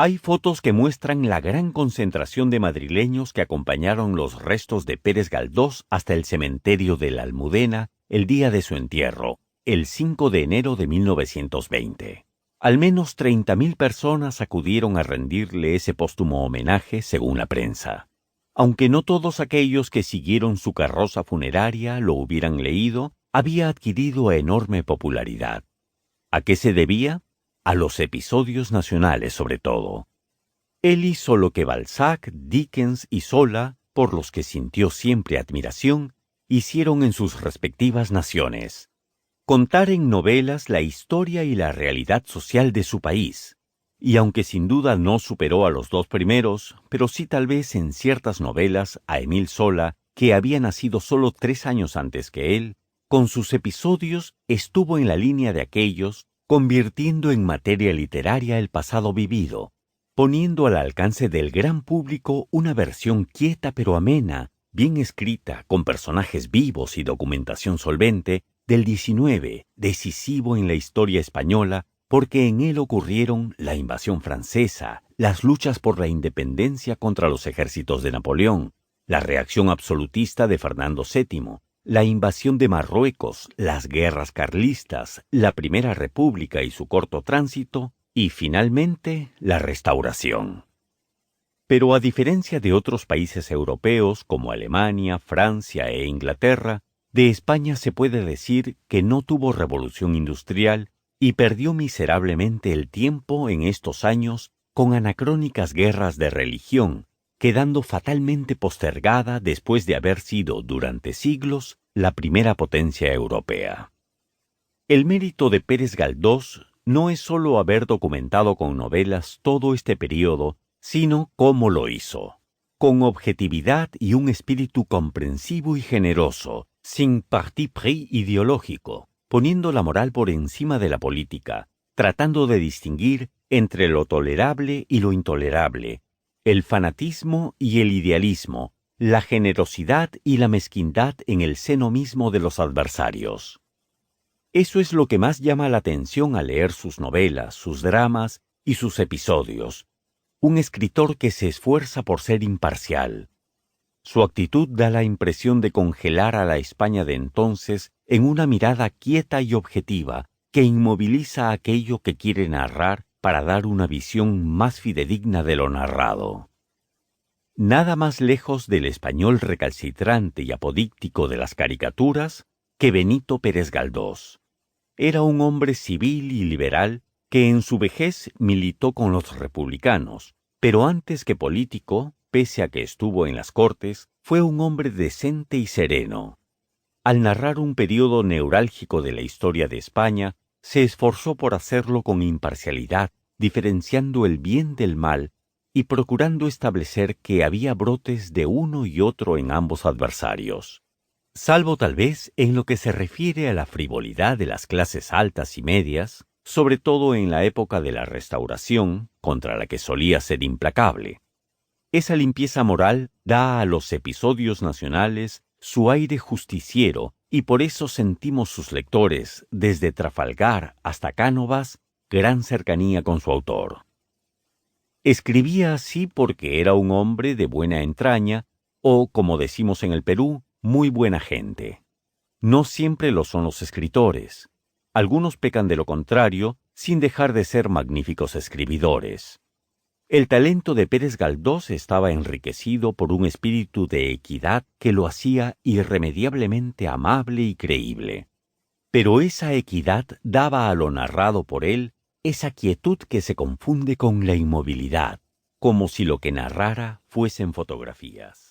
Hay fotos que muestran la gran concentración de madrileños que acompañaron los restos de Pérez Galdós hasta el cementerio de la Almudena el día de su entierro, el 5 de enero de 1920. Al menos 30.000 personas acudieron a rendirle ese póstumo homenaje, según la prensa. Aunque no todos aquellos que siguieron su carroza funeraria lo hubieran leído, había adquirido enorme popularidad. ¿A qué se debía? A los episodios nacionales sobre todo. Él hizo lo que Balzac, Dickens y Zola, por los que sintió siempre admiración, hicieron en sus respectivas naciones. Contar en novelas la historia y la realidad social de su país. Y aunque sin duda no superó a los dos primeros, pero sí tal vez en ciertas novelas a Émile Zola, que había nacido solo 3 años antes que él, con sus episodios estuvo en la línea de aquellos, convirtiendo en materia literaria el pasado vivido, poniendo al alcance del gran público una versión quieta pero amena, bien escrita, con personajes vivos y documentación solvente, del 19, decisivo en la historia española, porque en él ocurrieron la invasión francesa, las luchas por la independencia contra los ejércitos de Napoleón, la reacción absolutista de Fernando VII, la invasión de Marruecos, las guerras carlistas, la Primera República y su corto tránsito, y finalmente la Restauración. Pero a diferencia de otros países europeos como Alemania, Francia e Inglaterra, de España se puede decir que no tuvo revolución industrial y perdió miserablemente el tiempo en estos años con anacrónicas guerras de religión, quedando fatalmente postergada después de haber sido durante siglos la primera potencia europea. El mérito de Pérez Galdós no es solo haber documentado con novelas todo este periodo, sino cómo lo hizo. Con objetividad y un espíritu comprensivo y generoso, sin parti pris ideológico, poniendo la moral por encima de la política, tratando de distinguir entre lo tolerable y lo intolerable, el fanatismo y el idealismo, la generosidad y la mezquindad en el seno mismo de los adversarios. Eso es lo que más llama la atención al leer sus novelas, sus dramas y sus episodios. Un escritor que se esfuerza por ser imparcial. Su actitud da la impresión de congelar a la España de entonces en una mirada quieta y objetiva que inmoviliza aquello que quiere narrar para dar una visión más fidedigna de lo narrado. Nada más lejos del español recalcitrante y apodíctico de las caricaturas que Benito Pérez Galdós. Era un hombre civil y liberal que en su vejez militó con los republicanos, pero antes que político, pese a que estuvo en las Cortes, fue un hombre decente y sereno. Al narrar un periodo neurálgico de la historia de España, se esforzó por hacerlo con imparcialidad, diferenciando el bien del mal y procurando establecer que había brotes de uno y otro en ambos adversarios. Salvo tal vez en lo que se refiere a la frivolidad de las clases altas y medias, sobre todo en la época de la Restauración, contra la que solía ser implacable. Esa limpieza moral da a los episodios nacionales su aire justiciero y por eso sentimos sus lectores, desde Trafalgar hasta Cánovas, gran cercanía con su autor. Escribía así porque era un hombre de buena entraña o, como decimos en el Perú, muy buena gente. No siempre lo son los escritores. Algunos pecan de lo contrario, sin dejar de ser magníficos escribidores. El talento de Pérez Galdós estaba enriquecido por un espíritu de equidad que lo hacía irremediablemente amable y creíble. Pero esa equidad daba a lo narrado por él esa quietud que se confunde con la inmovilidad, como si lo que narrara fuesen fotografías.